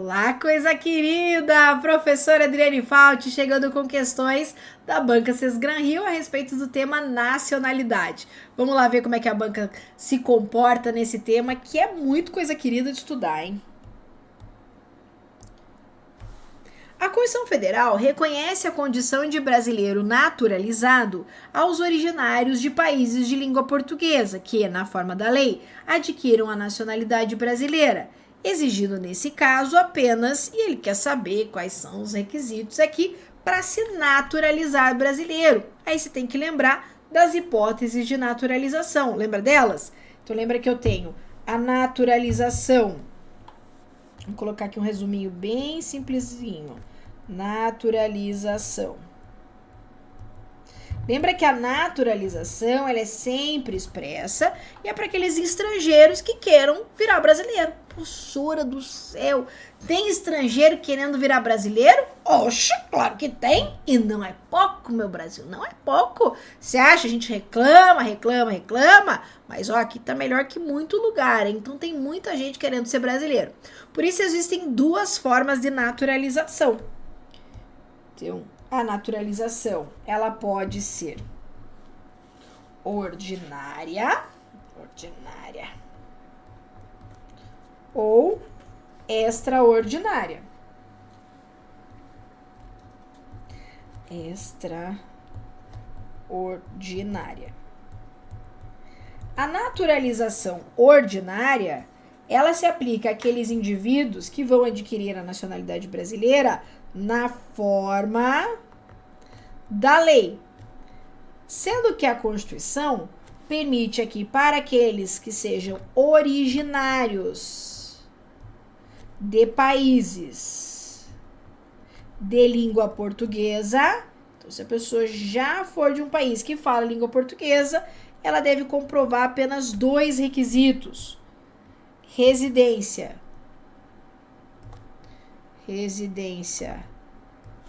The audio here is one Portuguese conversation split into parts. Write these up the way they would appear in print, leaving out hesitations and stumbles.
Olá, coisa querida! Professora Adriane Falti chegando com questões da Banca Sesgran Rio a respeito do tema nacionalidade. Vamos lá ver como é que a banca se comporta nesse tema, que é muito coisa querida de estudar, hein? A Constituição Federal reconhece a condição de brasileiro naturalizado aos originários de países de língua portuguesa que, na forma da lei, adquiram a nacionalidade brasileira, exigindo nesse caso apenas, e ele quer saber quais são os requisitos aqui para se naturalizar brasileiro. Aí você tem que lembrar das hipóteses de naturalização, lembra delas? Então lembra que eu tenho a naturalização. Vou colocar aqui um resuminho bem simplesinho. Naturalização. Lembra que a naturalização ela é sempre expressa e é para aqueles estrangeiros que queiram virar brasileiro. Professora do céu, tem estrangeiro querendo virar brasileiro? Oxe, claro que tem. E não é pouco, meu Brasil, não é pouco. Você acha? A gente reclama, mas ó, aqui tá melhor que muito lugar, hein? Então tem muita gente querendo ser brasileiro. Por isso existem duas formas de naturalização. Então, a naturalização, ela pode ser ordinária ou extraordinária. A naturalização ordinária, ela se aplica àqueles indivíduos que vão adquirir a nacionalidade brasileira na forma da lei, sendo que a Constituição permite aqui para aqueles que sejam originários de países de língua portuguesa. Então, se a pessoa já for de um país que fala língua portuguesa, ela deve comprovar apenas dois requisitos: residência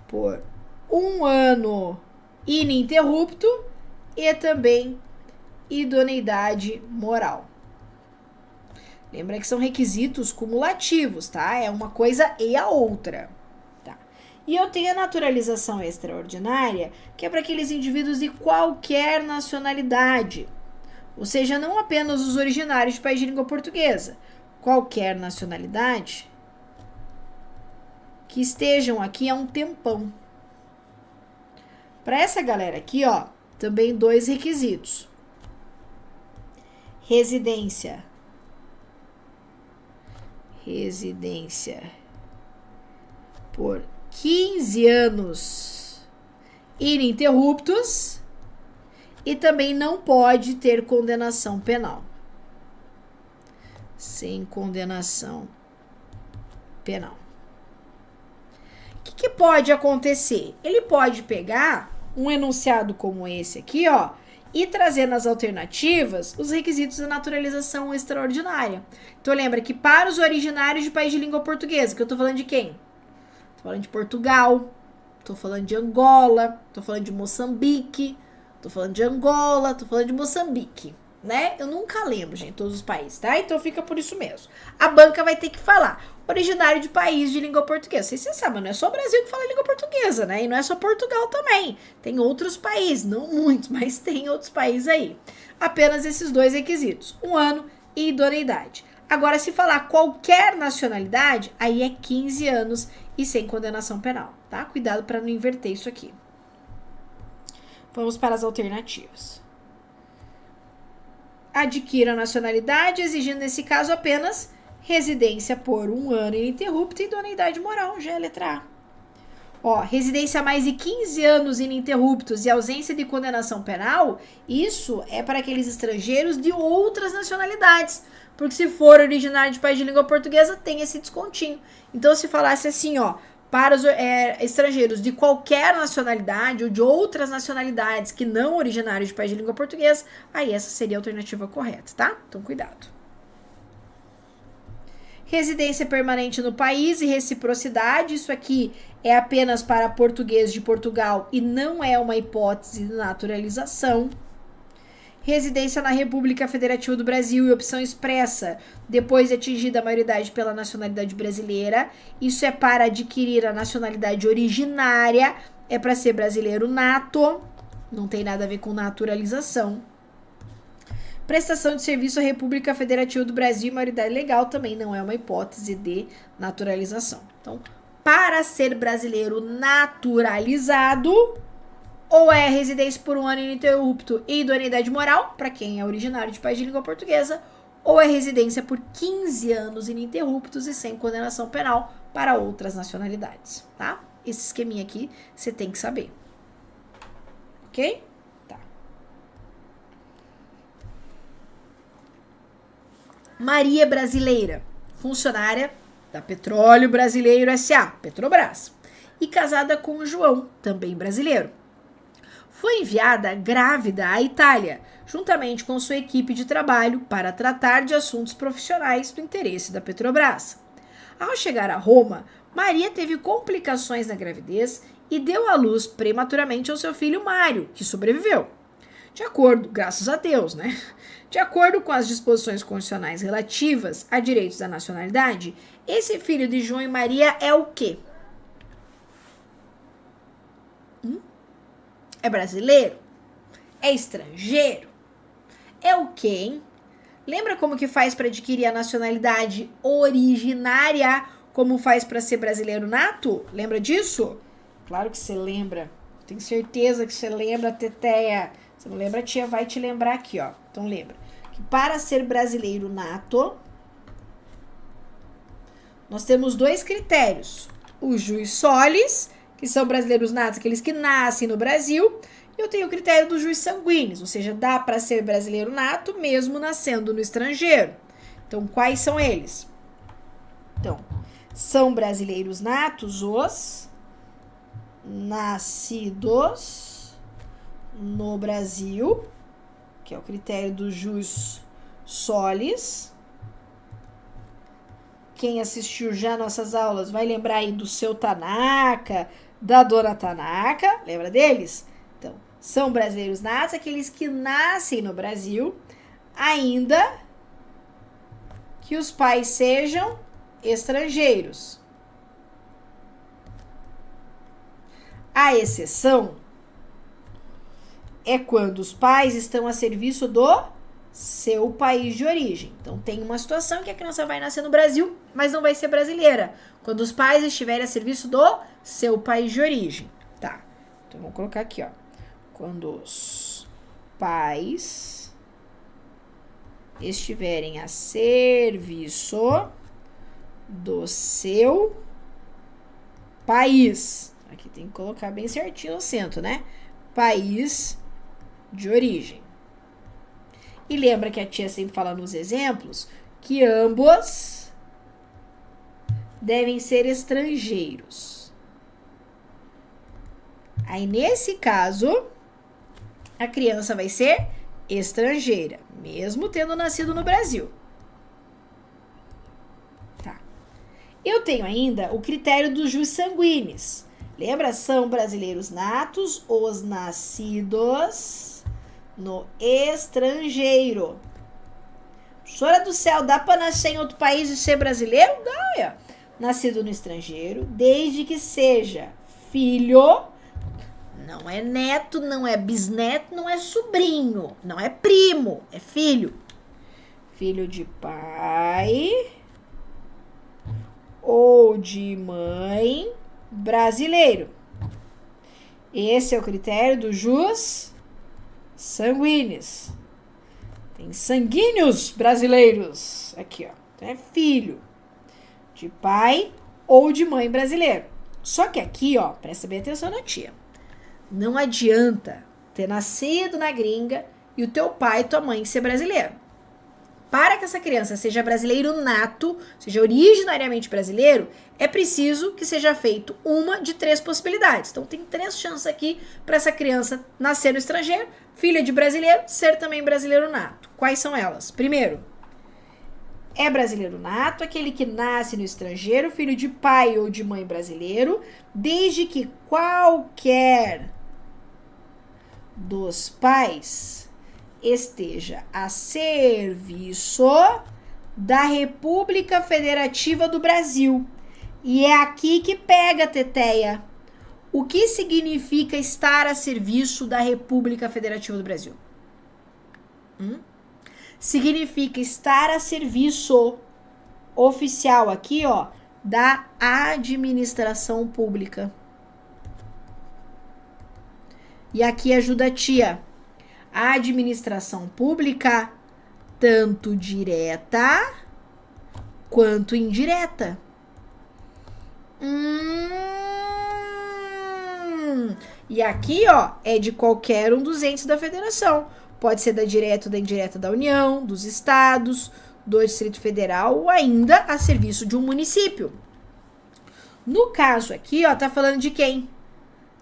por 1 ano ininterrupto e também idoneidade moral. Lembra que são requisitos cumulativos, tá? É uma coisa e a outra, tá? E eu tenho a naturalização extraordinária, que é para aqueles indivíduos de qualquer nacionalidade, ou seja, não apenas os originários de país de língua portuguesa, qualquer nacionalidade que estejam aqui há um tempão. Para essa galera aqui, ó, também dois requisitos: residência por 15 anos ininterruptos e também não pode ter condenação penal. Sem condenação penal. O que pode acontecer? Ele pode pegar um enunciado como esse aqui, ó, e trazer nas alternativas os requisitos da naturalização extraordinária. Então lembra que para os originários de país de língua portuguesa, que eu tô falando de quem? Tô falando de Portugal, tô falando de Angola, tô falando de Moçambique, tô falando de Angola, tô falando de Moçambique, né? Eu nunca lembro, gente, todos os países, tá? Então fica por isso mesmo. A banca vai ter que falar originário de país de língua portuguesa. Vocês sabem, não é só o Brasil que fala língua portuguesa, né? E não é só Portugal também. Tem outros países, não muitos, mas tem outros países aí. Apenas esses dois requisitos: 1 ano e idoneidade. Agora, se falar qualquer nacionalidade, aí é 15 anos e sem condenação penal, tá? Cuidado para não inverter isso aqui. Vamos para as alternativas. Adquira a nacionalidade, exigindo nesse caso apenas residência por 1 ano ininterrupta e idoneidade moral, já é a letra A. Ó, residência há mais de 15 anos ininterruptos e ausência de condenação penal, isso é para aqueles estrangeiros de outras nacionalidades, porque se for originário de país de língua portuguesa, tem esse descontinho. Então, se falasse assim, ó, para os estrangeiros de qualquer nacionalidade ou de outras nacionalidades que não originários de país de língua portuguesa, aí essa seria a alternativa correta, tá? Então, cuidado. Residência permanente no país e reciprocidade, isso aqui é apenas para português de Portugal e não é uma hipótese de naturalização. residência na República Federativa do Brasil e opção expressa depois de atingida a maioridade pela nacionalidade brasileira. Isso é para adquirir a nacionalidade originária, é para ser brasileiro nato, não tem nada a ver com naturalização. Prestação de serviço à República Federativa do Brasil e maioridade legal também não é uma hipótese de naturalização. Então, para ser brasileiro naturalizado, ou é residência por um ano ininterrupto e idoneidade moral, para quem é originário de país de língua portuguesa, ou é residência por 15 anos ininterruptos e sem condenação penal para outras nacionalidades, tá? Esse esqueminha aqui você tem que saber. Ok? Tá. Maria Brasileira, funcionária da Petróleo Brasileiro S.A., Petrobras, e casada com João, também brasileiro. Foi enviada grávida à Itália, juntamente com sua equipe de trabalho, para tratar de assuntos profissionais do interesse da Petrobras. Ao chegar a Roma, Maria teve complicações na gravidez e deu à luz prematuramente ao seu filho Mário, que sobreviveu. De acordo, graças a Deus, né? De acordo com as disposições constitucionais relativas a direitos da nacionalidade, esse filho de João e Maria é o quê? É brasileiro? É estrangeiro? É o quê, hein? Lembra como que faz para adquirir a nacionalidade originária, como faz para ser brasileiro nato? Lembra disso? Claro que você lembra. Tenho certeza que você lembra, Teteia. Se não lembra, a tia vai te lembrar aqui, ó. Então lembra que para ser brasileiro nato, nós temos dois critérios. O jus solis, que são brasileiros natos, aqueles que nascem no Brasil, e eu tenho o critério do jus sanguinis, ou seja, dá para ser brasileiro nato mesmo nascendo no estrangeiro. Então, quais são eles? Então, são brasileiros natos os nascidos no Brasil, que é o critério do jus solis. Quem assistiu já nossas aulas vai lembrar aí do seu Tanaka, da dona Tanaka, lembra deles? Então, são brasileiros natos, aqueles que nascem no Brasil, ainda que os pais sejam estrangeiros. A exceção é quando os pais estão a serviço do seu país de origem. Então, tem uma situação que a criança vai nascer no Brasil, mas não vai ser brasileira. Quando os pais estiverem a serviço do seu país de origem. Tá. Então, vamos colocar aqui, ó. Quando os pais estiverem a serviço do seu país. Aqui tem que colocar bem certinho o acento, né? País de origem. E lembra que a tia sempre fala nos exemplos que ambos devem ser estrangeiros. Aí, nesse caso, a criança vai ser estrangeira, mesmo tendo nascido no Brasil. Tá. Eu tenho ainda o critério do jus sanguinis. Lembra? São brasileiros natos os nascidos no estrangeiro. Professora do céu, dá para nascer em outro país e ser brasileiro? Dá, nascido no estrangeiro, desde que seja filho, não é neto, não é bisneto, não é sobrinho, não é primo, é filho. Filho de pai ou de mãe brasileiro. Esse é o critério do jus sanguíneos. Tem sanguíneos brasileiros. Aqui, ó. Então é filho de pai ou de mãe brasileiro. Só que aqui, ó, presta bem atenção na tia. Não adianta ter nascido na gringa e o teu pai e tua mãe ser brasileiro. Para que essa criança seja brasileiro nato, seja originariamente brasileiro, é preciso que seja feito uma de 3 possibilidades. Então, tem 3 chances aqui para essa criança nascer no estrangeiro, filha de brasileiro, ser também brasileiro nato. Quais são elas? Primeiro, é brasileiro nato aquele que nasce no estrangeiro, filho de pai ou de mãe brasileiro, desde que qualquer dos pais esteja a serviço da República Federativa do Brasil. E é aqui que pega, Teteia. O que significa estar a serviço da República Federativa do Brasil? Significa estar a serviço oficial aqui, ó, da administração pública. E aqui ajuda a tia. A administração pública, tanto direta quanto indireta. E aqui, ó, é de qualquer um dos entes da federação. Pode ser da direta ou da indireta da União, dos estados, do Distrito Federal ou ainda a serviço de um município. No caso aqui, ó, tá falando de quem?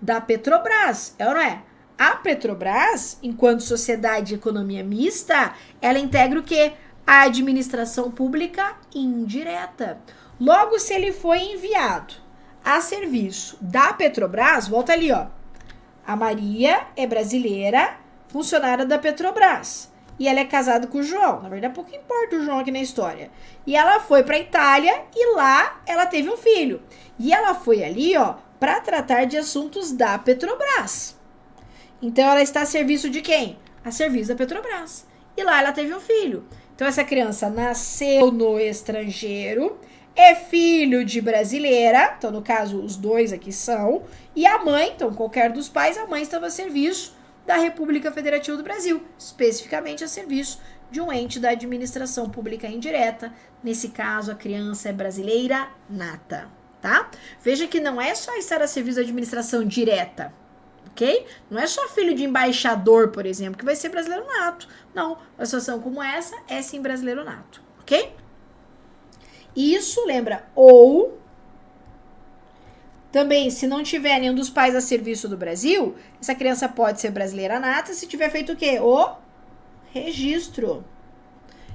Da Petrobras, é ou não é? A Petrobras, enquanto sociedade de economia mista, ela integra o quê? A administração pública indireta. Logo, se ele foi enviado a serviço da Petrobras, volta ali, ó. A Maria é brasileira, funcionária da Petrobras. E ela é casada com o João. Na verdade, pouco importa o João aqui na história. E ela foi para a Itália e lá ela teve um filho. E ela foi ali, ó, para tratar de assuntos da Petrobras. Então, ela está a serviço de quem? A serviço da Petrobras. E lá ela teve um filho. Então, essa criança nasceu no estrangeiro, é filho de brasileira, então, no caso, os dois aqui são, e a mãe, então, qualquer dos pais, a mãe estava a serviço da República Federativa do Brasil, especificamente a serviço de um ente da administração pública indireta. Nesse caso, a criança é brasileira nata, tá? Veja que não é só estar a serviço da administração direta, ok? Não é só filho de embaixador, por exemplo, que vai ser brasileiro nato. Não, uma situação como essa é sim brasileiro nato, ok? Isso, lembra, ou também, se não tiver nenhum dos pais a serviço do Brasil, essa criança pode ser brasileira nata se tiver feito o quê? O registro.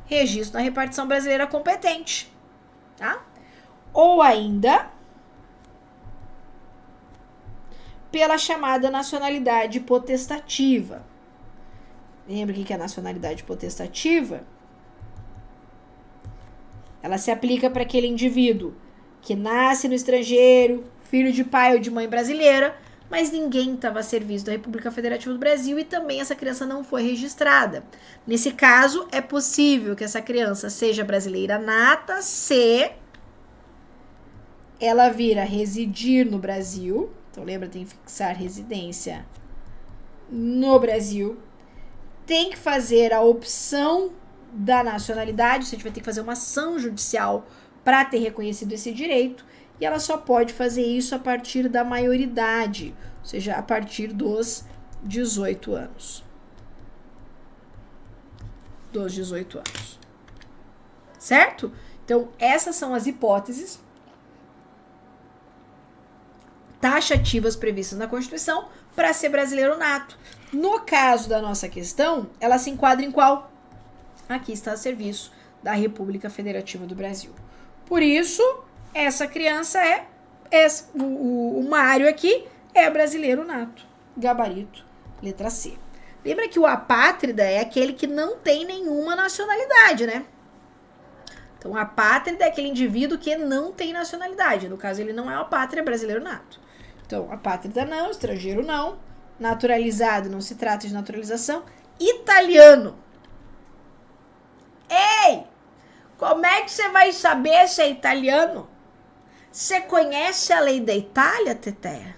Registro na repartição brasileira competente, tá? Ou ainda pela chamada nacionalidade potestativa. Lembra o que é a nacionalidade potestativa? Ela se aplica para aquele indivíduo que nasce no estrangeiro, filho de pai ou de mãe brasileira, mas ninguém estava a serviço da República Federativa do Brasil e também essa criança não foi registrada. Nesse caso, é possível que essa criança seja brasileira nata se ela vir a residir no Brasil. Então, lembra, tem que fixar residência no Brasil. Tem que fazer a opção da nacionalidade, você vai ter que fazer uma ação judicial para ter reconhecido esse direito, e ela só pode fazer isso a partir da maioridade, ou seja, a partir dos 18 anos. Dos 18 anos. Certo? Então, essas são as hipóteses taxativas previstas na Constituição para ser brasileiro nato. No caso da nossa questão, ela se enquadra em qual? Aqui está a serviço da República Federativa do Brasil. Por isso, essa criança o Mário aqui é brasileiro nato. Gabarito, letra C. Lembra que o apátrida é aquele que não tem nenhuma nacionalidade, né? Então, apátrida é aquele indivíduo que não tem nacionalidade. No caso, ele não é apátrida, é brasileiro nato. Então, apátrida não, estrangeiro não. Naturalizado, não se trata de naturalização. Italiano. Ei! Como é que você vai saber se é italiano? Você conhece a lei da Itália, Teteia?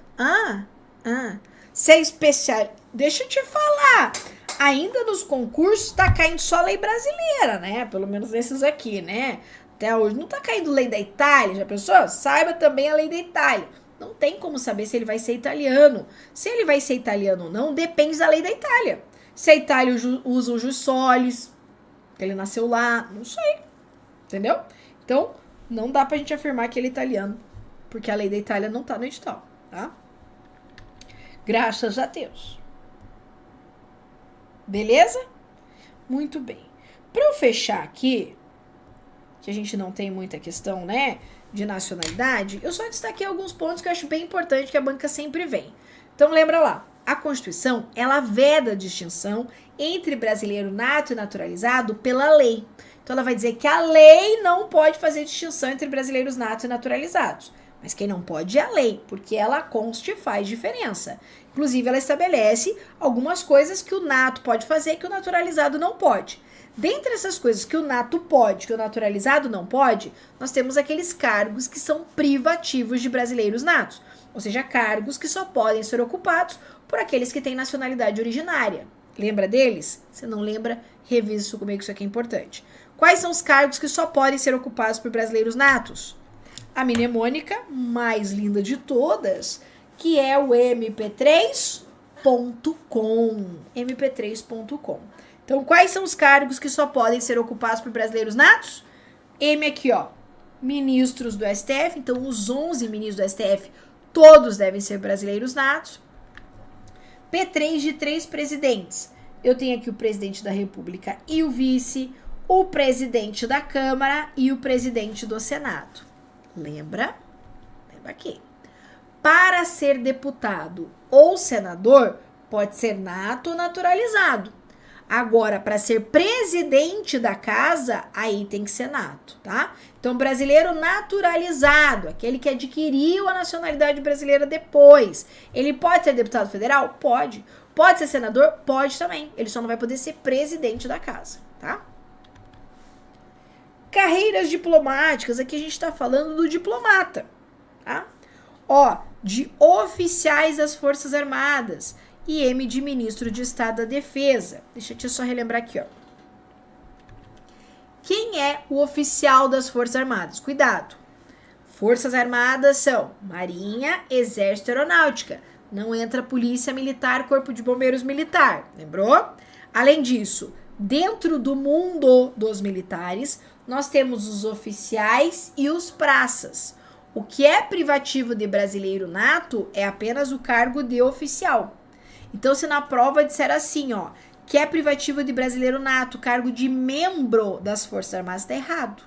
Você é especial. Deixa eu te falar. Ainda nos concursos tá caindo só lei brasileira, né? Pelo menos nesses aqui, né? Até hoje não tá caindo lei da Itália, já pensou? Saiba também a lei da Itália. Não tem como saber se ele vai ser italiano. Se ele vai ser italiano ou não, depende da lei da Itália. Se a Itália usa o jus solis, ele nasceu lá, não sei. Entendeu? Então, não dá pra gente afirmar que ele é italiano, porque a lei da Itália não tá no edital, tá? Graças a Deus. Beleza? Muito bem. Pra eu fechar aqui, que a gente não tem muita questão, né, de nacionalidade, eu só destaquei alguns pontos que eu acho bem importante que a banca sempre vem. Então, lembra lá. A Constituição, ela veda a distinção entre brasileiro nato e naturalizado pela lei. Então, ela vai dizer que a lei não pode fazer distinção entre brasileiros natos e naturalizados. Mas quem não pode é a lei, porque ela consta e faz diferença. Inclusive, ela estabelece algumas coisas que o nato pode fazer que o naturalizado não pode. Dentre essas coisas que o nato pode, que o naturalizado não pode, nós temos aqueles cargos que são privativos de brasileiros natos. Ou seja, cargos que só podem ser ocupados por aqueles que têm nacionalidade originária. Lembra deles? Se não lembra, revisa isso comigo, isso aqui é importante. Quais são os cargos que só podem ser ocupados por brasileiros natos? A mnemônica mais linda de todas, que é o mp3.com. mp3.com. Então, quais são os cargos que só podem ser ocupados por brasileiros natos? M aqui, ó. Ministros do STF. Então, os 11 ministros do STF, todos devem ser brasileiros natos. P3 de 3 presidentes. Eu tenho aqui o presidente da República e o vice, o presidente da Câmara e o presidente do Senado. Lembra? Lembra aqui. Para ser deputado ou senador, pode ser nato ou naturalizado. Agora, para ser presidente da casa, aí tem que ser nato, tá? Então, brasileiro naturalizado, aquele que adquiriu a nacionalidade brasileira depois. Ele pode ser deputado federal? Pode. Pode ser senador? Pode também. Ele só não vai poder ser presidente da casa, tá? Carreiras diplomáticas, aqui a gente tá falando do diplomata, tá? Ó, de oficiais das Forças Armadas. E M de ministro de Estado da Defesa. Deixa eu só relembrar aqui, ó. Quem é o oficial das Forças Armadas? Cuidado. Forças Armadas são Marinha, Exército e Aeronáutica. Não entra Polícia Militar, Corpo de Bombeiros Militar. Lembrou? Além disso, dentro do mundo dos militares, nós temos os oficiais e os praças. O que é privativo de brasileiro nato é apenas o cargo de oficial. Então, se na prova disser assim, ó, que é privativo de brasileiro nato, cargo de membro das Forças Armadas, tá errado,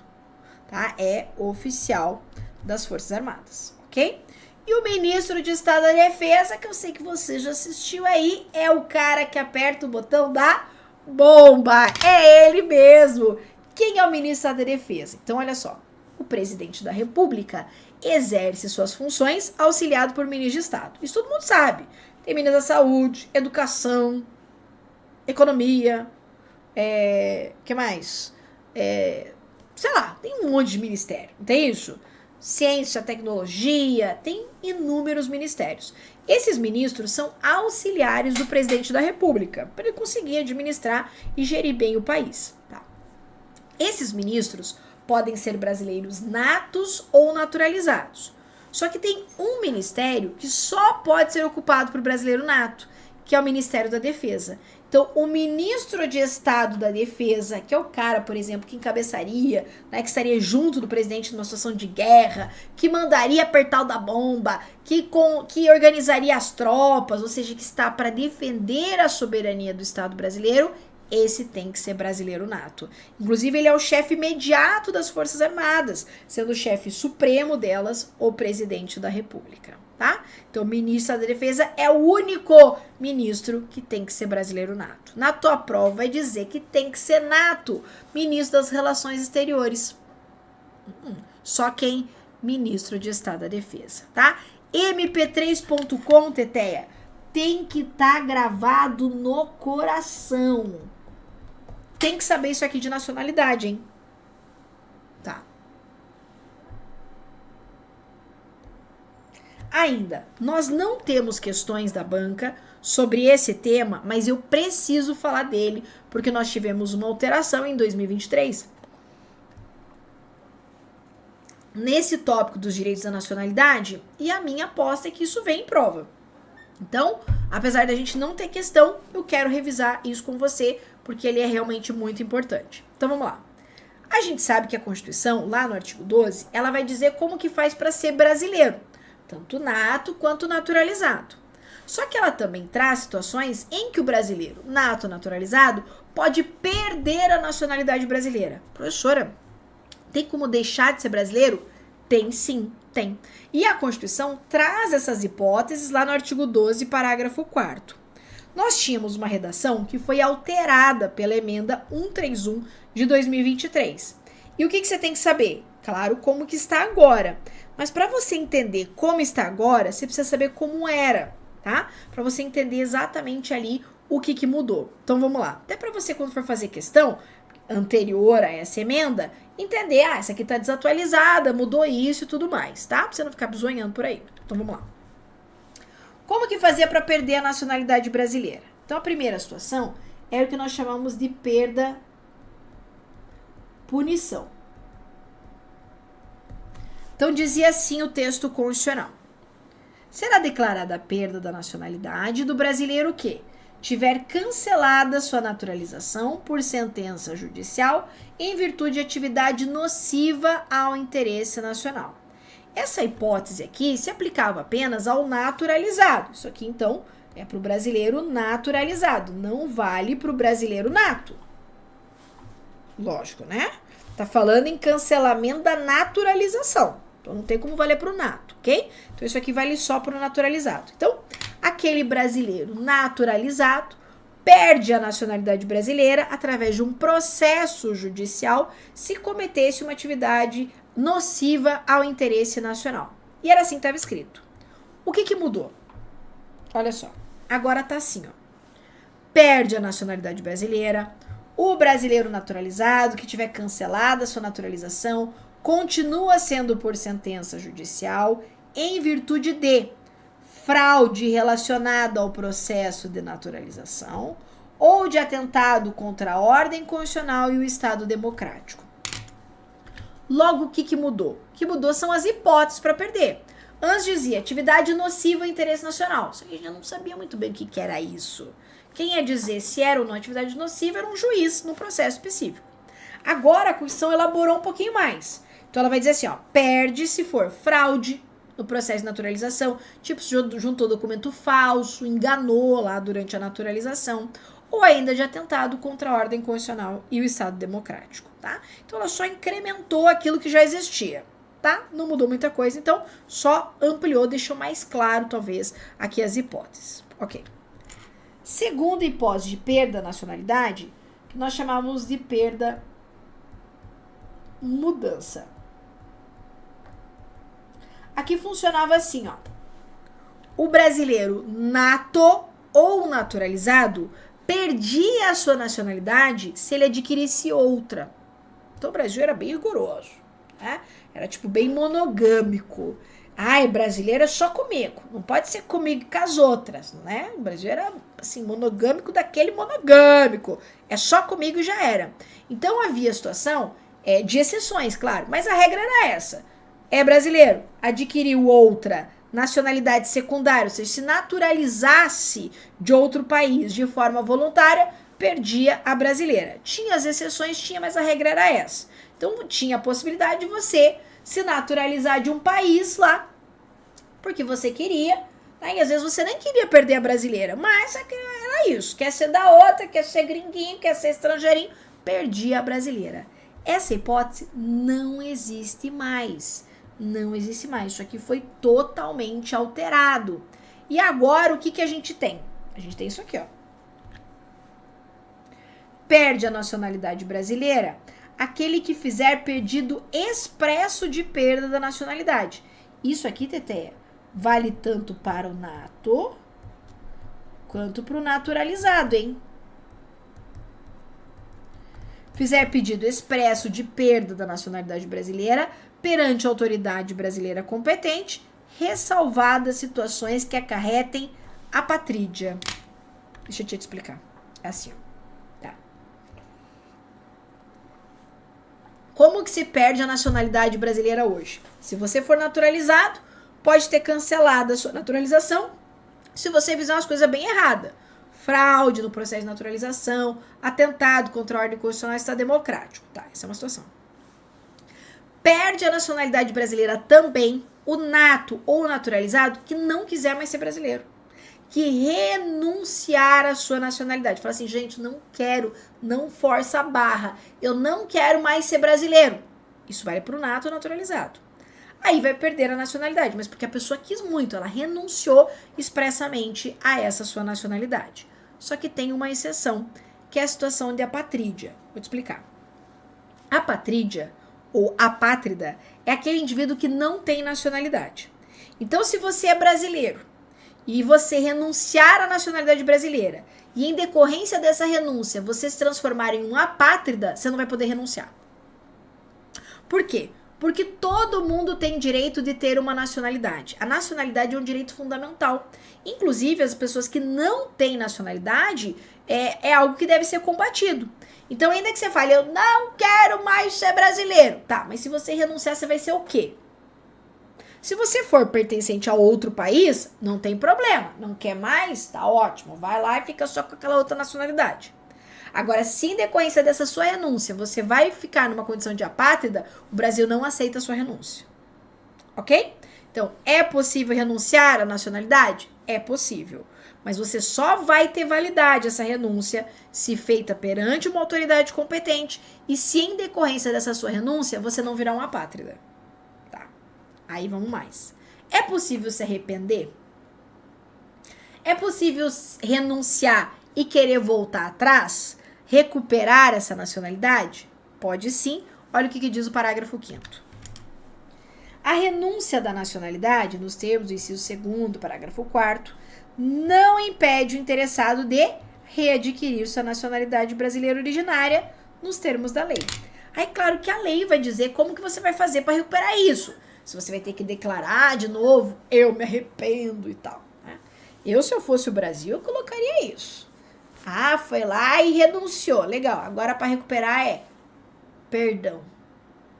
tá? É oficial das Forças Armadas, ok? E o ministro de Estado da Defesa, que eu sei que você já assistiu aí, é o cara que aperta o botão da bomba. É ele mesmo. Quem é o ministro do Estado da Defesa? Então, olha só, o presidente da República exerce suas funções auxiliado por ministro de Estado. Isso todo mundo sabe. Tem ministro da Saúde, Educação, Economia, que mais? Sei lá, tem um monte de ministério, não tem isso? Ciência, tecnologia, tem inúmeros ministérios. Esses ministros são auxiliares do presidente da República, para ele conseguir administrar e gerir bem o país. Tá? Esses ministros podem ser brasileiros natos ou naturalizados. Só que tem um ministério que só pode ser ocupado por brasileiro nato, que é o Ministério da Defesa. Então, o ministro de Estado da Defesa, que é o cara, por exemplo, que encabeçaria, né, que estaria junto do presidente numa situação de guerra, que mandaria apertar o da bomba, que organizaria as tropas, ou seja, que está para defender a soberania do Estado brasileiro, esse tem que ser brasileiro nato. Inclusive, ele é o chefe imediato das Forças Armadas, sendo o chefe supremo delas, o presidente da República, tá? Então, o ministro da Defesa é o único ministro que tem que ser brasileiro nato. Na tua prova, vai dizer que tem que ser nato, ministro das Relações Exteriores. Só quem? Ministro de Estado da Defesa, tá? mp3.com, Teteia, tem que estar gravado no coração. Tem que saber isso aqui de nacionalidade, hein? Tá. Ainda, nós não temos questões da banca sobre esse tema, mas eu preciso falar dele, porque nós tivemos uma alteração em 2023. Nesse tópico dos direitos da nacionalidade, e a minha aposta é que isso vem em prova. Então, apesar da gente não ter questão, eu quero revisar isso com você, porque ele é realmente muito importante. Então, vamos lá. A gente sabe que a Constituição, lá no artigo 12, ela vai dizer como que faz para ser brasileiro, tanto nato quanto naturalizado. Só que ela também traz situações em que o brasileiro nato ou naturalizado pode perder a nacionalidade brasileira. Professora, tem como deixar de ser brasileiro? Tem sim, tem. E a Constituição traz essas hipóteses lá no artigo 12, parágrafo 4º. Nós tínhamos uma redação que foi alterada pela emenda 131 de 2023. E o que você tem que saber? Claro, como que está agora. Mas para você entender como está agora, você precisa saber como era, tá? Para você entender exatamente ali o que mudou. Então vamos lá. Até para você, quando for fazer questão anterior a essa emenda, entender, essa aqui está desatualizada, mudou isso e tudo mais, tá? Pra você não ficar bizonhando por aí. Então vamos lá. Como que fazia para perder a nacionalidade brasileira? Então a primeira situação é o que nós chamamos de perda-punição. Então dizia assim o texto constitucional: será declarada a perda da nacionalidade do brasileiro que tiver cancelada sua naturalização por sentença judicial em virtude de atividade nociva ao interesse nacional. Essa hipótese aqui se aplicava apenas ao naturalizado. Isso aqui, então, é para o brasileiro naturalizado, não vale para o brasileiro nato. Lógico, né? Tá falando em cancelamento da naturalização. Então, não tem como valer para o nato, ok? Então, isso aqui vale só para o naturalizado. Então, aquele brasileiro naturalizado perde a nacionalidade brasileira através de um processo judicial se cometesse uma atividade nociva ao interesse nacional. E era assim que estava escrito. O que mudou? Olha só, agora tá assim, ó. Perde a nacionalidade brasileira, o brasileiro naturalizado que tiver cancelada sua naturalização continua sendo por sentença judicial em virtude de fraude relacionada ao processo de naturalização ou de atentado contra a ordem constitucional e o Estado democrático. Logo, o que mudou? O que mudou são as hipóteses para perder. Antes dizia atividade nociva ao interesse nacional. Só que a gente não sabia muito bem o que era isso. Quem ia dizer se era ou não atividade nociva era um juiz no processo específico. Agora a Constituição elaborou um pouquinho mais. Então ela vai dizer assim, ó, perde se for fraude no processo de naturalização, tipo se juntou documento falso, enganou lá durante a naturalização, ou ainda de atentado contra a ordem constitucional e o Estado democrático, tá? Então ela só incrementou aquilo que já existia, tá? Não mudou muita coisa, então só ampliou, deixou mais claro, talvez, aqui as hipóteses. Ok. Segunda hipótese de perda da nacionalidade, que nós chamamos de perda mudança. Aqui funcionava assim, ó. O brasileiro nato ou naturalizado perdia a sua nacionalidade se ele adquirisse outra. Então o Brasil era bem rigoroso, né? Era tipo bem monogâmico. Ai, brasileiro é só comigo, não pode ser comigo com as outras, né? O Brasil era assim, monogâmico daquele monogâmico. É só comigo e já era. Então havia situação de exceções, claro, mas a regra era essa. É brasileiro, adquiriu outra nacionalidade secundária, ou seja, se naturalizasse de outro país de forma voluntária, perdia a brasileira. Tinha as exceções, tinha, mas a regra era essa. Então, tinha a possibilidade de você se naturalizar de um país lá, porque você queria, né? E às vezes você nem queria perder a brasileira, mas era isso, quer ser da outra, quer ser gringuinho, quer ser estrangeirinho, perdia a brasileira. Essa hipótese não existe mais. Não existe mais. Isso aqui foi totalmente alterado. E agora, o que a gente tem? A gente tem isso aqui, ó. Perde a nacionalidade brasileira aquele que fizer pedido expresso de perda da nacionalidade. Isso aqui, Teteia, vale tanto para o nato quanto para o naturalizado, hein? Fizer pedido expresso de perda da nacionalidade brasileira perante a autoridade brasileira competente, ressalvadas situações que acarretem apatrídia. Deixa eu te explicar. É assim, ó. Tá. Como que se perde a nacionalidade brasileira hoje? Se você for naturalizado, pode ter cancelado a sua naturalização se você fizer umas coisas bem erradas. Fraude no processo de naturalização, atentado contra a ordem constitucional e Estado democrático. Tá, essa é uma situação. Perde a nacionalidade brasileira também o nato ou naturalizado que não quiser mais ser brasileiro. Que renunciar à sua nacionalidade. Fala assim, gente, não quero, não força a barra. Eu não quero mais ser brasileiro. Isso vale para o nato ou naturalizado. aí vai perder a nacionalidade, mas porque a pessoa quis muito, ela renunciou expressamente a essa sua nacionalidade. Só que tem uma exceção, que é a situação de apatrídia. Vou te explicar. Apatrídia, ou apátrida, é aquele indivíduo que não tem nacionalidade. Então, se você é brasileiro e você renunciar à nacionalidade brasileira e em decorrência dessa renúncia você se transformar em um apátrida, você não vai poder renunciar. Por quê? Porque todo mundo tem direito de ter uma nacionalidade. A nacionalidade é um direito fundamental. Inclusive, as pessoas que não têm nacionalidade é algo que deve ser combatido. Então, ainda que você fale, eu não quero mais ser brasileiro. Tá, mas se você renunciar, você vai ser o quê? Se você for pertencente a outro país, não tem problema. Não quer mais? Tá ótimo. Vai lá e fica só com aquela outra nacionalidade. Agora, se em decorrência dessa sua renúncia, você vai ficar numa condição de apátrida, o Brasil não aceita a sua renúncia. Ok? Então, é possível renunciar à nacionalidade? É possível. Mas você só vai ter validade essa renúncia se feita perante uma autoridade competente e se em decorrência dessa sua renúncia, você não virar uma apátrida. Tá? Aí vamos mais. É possível se arrepender? É possível renunciar e querer voltar atrás? Recuperar essa nacionalidade? Pode sim. Olha o que diz o parágrafo 5º. A renúncia da nacionalidade, nos termos do inciso 2º, parágrafo 4º, não impede o interessado de readquirir sua nacionalidade brasileira originária nos termos da lei. Aí, claro que a lei vai dizer como que você vai fazer para recuperar isso. Se você vai ter que declarar de novo, eu me arrependo e tal. Né? Se eu fosse o Brasil, eu colocaria isso. Ah, foi lá e renunciou. Legal, agora para recuperar perdão.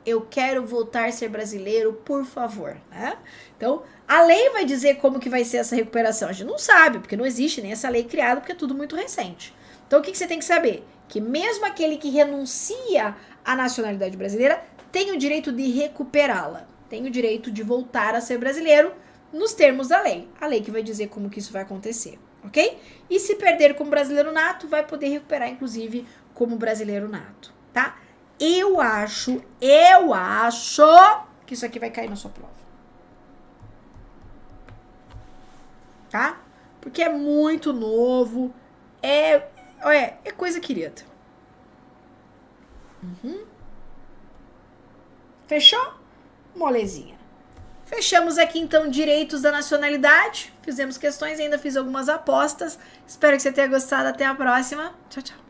Eu quero voltar a ser brasileiro, por favor. Né? Então, a lei vai dizer como que vai ser essa recuperação. A gente não sabe, porque não existe nem essa lei criada, porque é tudo muito recente. Então, o que você tem que saber? Que mesmo aquele que renuncia à nacionalidade brasileira tem o direito de recuperá-la. Tem o direito de voltar a ser brasileiro nos termos da lei. A lei que vai dizer como que isso vai acontecer. Ok? E se perder como brasileiro nato, vai poder recuperar, inclusive, como brasileiro nato, tá? Eu acho que isso aqui vai cair na sua prova. Tá? Porque é muito novo, é coisa querida. Fechou? Molezinha. Fechamos aqui, então, direitos da nacionalidade. Fizemos questões, ainda fiz algumas apostas. Espero que você tenha gostado. Até a próxima. Tchau, tchau.